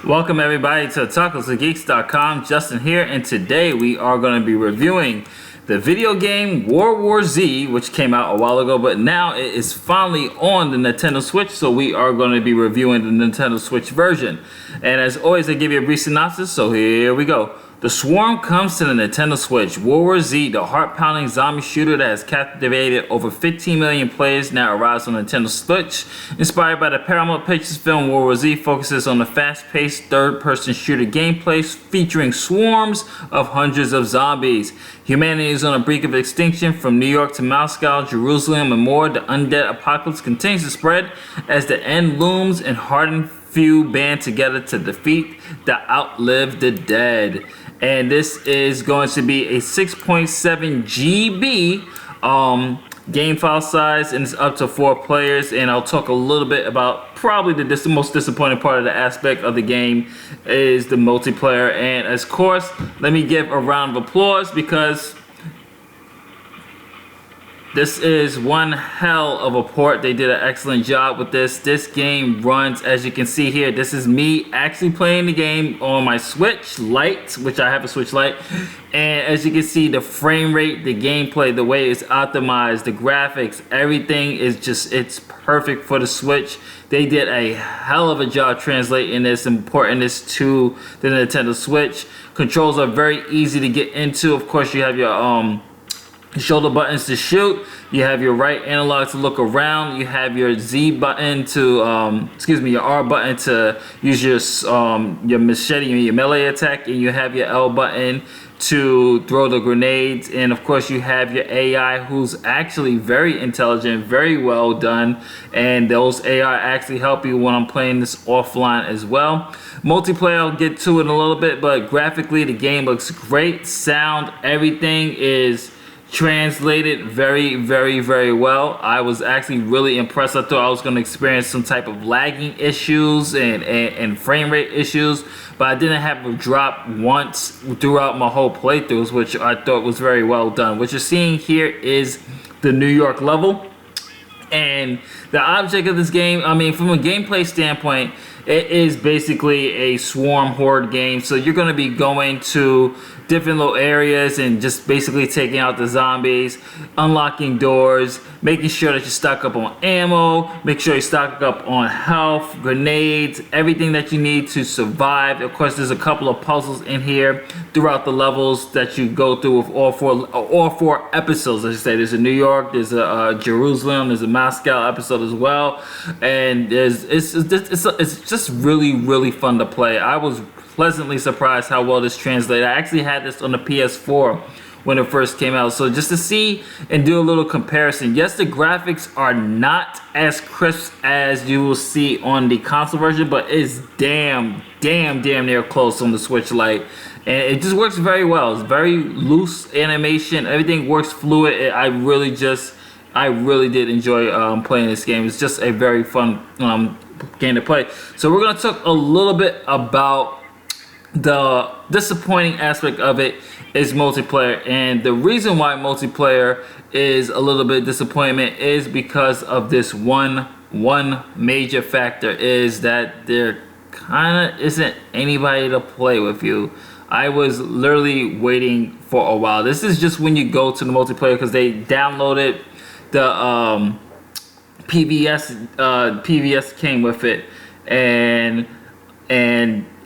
Welcome everybody to TalkingToGeeks.com. Justin here, and today we are going to be reviewing the video game World War Z, which came out a while ago, but now it is finally on the Nintendo Switch, so we are going to be reviewing the Nintendo Switch version. And as always, I give you a brief synopsis, so here we go. The Swarm comes to the Nintendo Switch. World War Z, the heart-pounding zombie shooter that has captivated over 15 million players, now arrives on Nintendo Switch. Inspired by the Paramount Pictures film, World War Z focuses on the fast-paced third-person shooter gameplay featuring swarms of hundreds of zombies. Humanity is on the brink of extinction. From New York to Moscow, Jerusalem, and more, the undead apocalypse continues to spread as the end looms and hardened few band together to defeat the outlive the dead. And this is going to be a 6.7 GB game file size, and it's up to 4 players. And I'll talk a little bit about probably the most disappointing part of the aspect of the game is the multiplayer. And of course, let me give a round of applause because this is one hell of a port. They did an excellent job with this. This game runs, as you can see here, this is me actually playing the game on my Switch Lite, which I have a Switch Lite. And as you can see, the frame rate, the gameplay, the way it's optimized, the graphics, everything is just, it's perfect for the Switch. They did a hell of a job translating this and porting this to the Nintendo Switch. Controls are very easy to get into. Of course, you have your shoulder buttons to shoot, you have your right analog to look around, you have your Z button to your R button to use your machete, your melee attack, and you have your L button to throw the grenades. And of course you have your AI, who's actually very intelligent, very well done, and those AI actually help you when I'm playing this offline as well. Multiplayer, I'll get to it in a little bit, but graphically the game looks great. Sound, everything is translated very well. I was actually really impressed. I thought I was going to experience some type of lagging issues and frame rate issues, but I didn't have a drop once throughout my whole playthroughs, which I thought was very well done. What you're seeing here is the New York level, and the object of this game, I mean, from a gameplay standpoint, it is basically a swarm horde game. So you're going to be going to different little areas and just basically taking out the zombies, unlocking doors, making sure that you stock up on ammo, make sure you stock up on health, grenades, everything that you need to survive. Of course, there's a couple of puzzles in here throughout the levels that you go through with all four episodes. I should say there's a New York, there's a Jerusalem, there's a Moscow episode as well, and it's just really fun to play. I was pleasantly surprised how well this translated. I actually had this on the PS4 when it first came out, so just to see and do a little comparison. Yes, the graphics are not as crisp as you will see on the console version, but it's damn near close on the Switch Lite, and it just works very well. It's very loose animation, everything works fluid. I really did enjoy playing this game. It's just a very fun game to play. So we're gonna talk a little bit about the disappointing aspect of it is multiplayer, and the reason why multiplayer is a little bit disappointment is because of this one major factor, is that there kind of isn't anybody to play with you. I was literally waiting for a while. This is just when you go to the multiplayer, because they downloaded the PVS came with it, and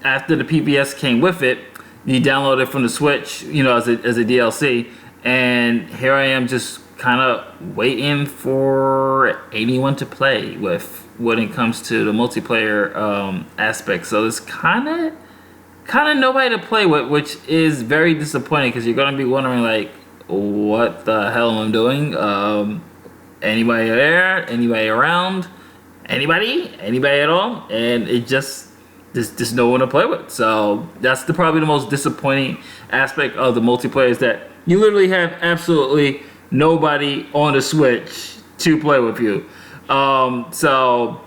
after the PVS came with it, you download it from the Switch, you know, as a DLC. And here I am just kind of waiting for anyone to play with when it comes to the multiplayer aspect. So there's kind of nobody to play with, which is very disappointing, because you're going to be wondering, like, what the hell am I doing? Anybody there? Anybody around? Anybody at all? And it just, there's no one to play with. So that's probably the most disappointing aspect of the multiplayer, is that you literally have absolutely nobody on the Switch to play with you. So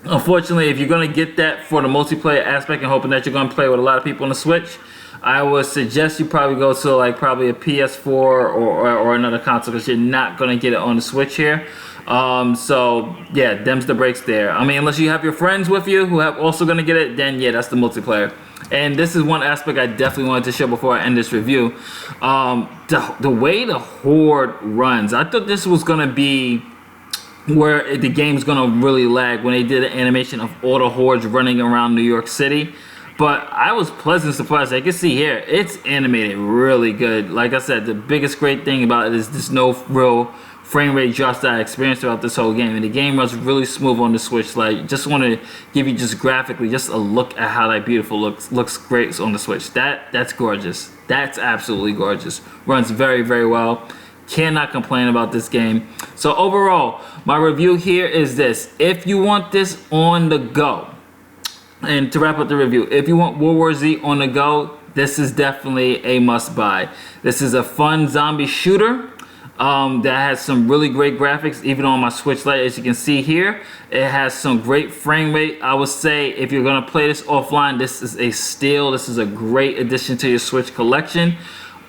unfortunately, if you're going to get that for the multiplayer aspect and hoping that you're going to play with a lot of people on the Switch, I would suggest you probably go to like probably a PS4 or another console, because you're not gonna get it on the Switch here. So yeah, them's the breaks there. I mean, unless you have your friends with you who have also gonna get it, then yeah, that's the multiplayer. And this is one aspect I definitely wanted to show before I end this review. The way the Horde runs, I thought this was gonna be where the game's gonna really lag when they did an animation of all the hordes running around New York City. But I was pleasantly surprised. I can see here, it's animated really good. Like I said, the biggest great thing about it is there's no real frame rate drops that I experienced throughout this whole game. And the game runs really smooth on the Switch. Like, just want to give you just graphically just a look at how that beautiful looks great on the Switch. That's gorgeous. That's absolutely gorgeous. Runs very, very well. Cannot complain about this game. So overall, my review here is this. If you want this on the go, and to wrap up the review, if you want World War Z on the go, this is definitely a must buy. This is a fun zombie shooter that has some really great graphics, even on my Switch Lite, as you can see here. It has some great frame rate. I would say if you're gonna play this offline, this is a steal. This is a great addition to your Switch collection.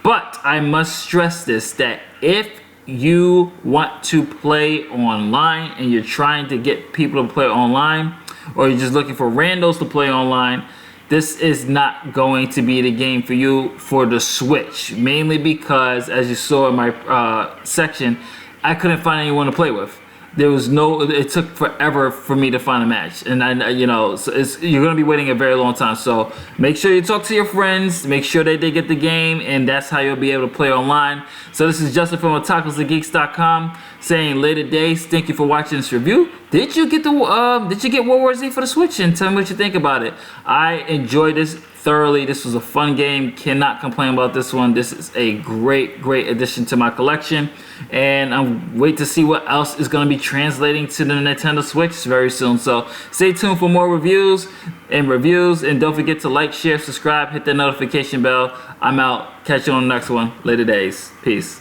But I must stress this, that if you want to play online and you're trying to get people to play online, or you're just looking for randos to play online, this is not going to be the game for you for the Switch. Mainly because, as you saw in my section, I couldn't find anyone to play with. There was no, it took forever for me to find a match. And so you're gonna be waiting a very long time. So make sure you talk to your friends, make sure that they get the game, and that's how you'll be able to play online. So this is Justin from tacosandgeeks.com saying later days. Thank you for watching this review. Did you get World War Z for the Switch? And tell me what you think about it. I enjoyed this thoroughly. This was a fun game. Cannot complain about this one. This is a great addition to my collection, and I'm wait to see what else is going to be translating to the Nintendo Switch very soon. So stay tuned for more reviews, and don't forget to like, share, subscribe, hit that notification bell. I'm out. Catch you on the next one. Later days. Peace.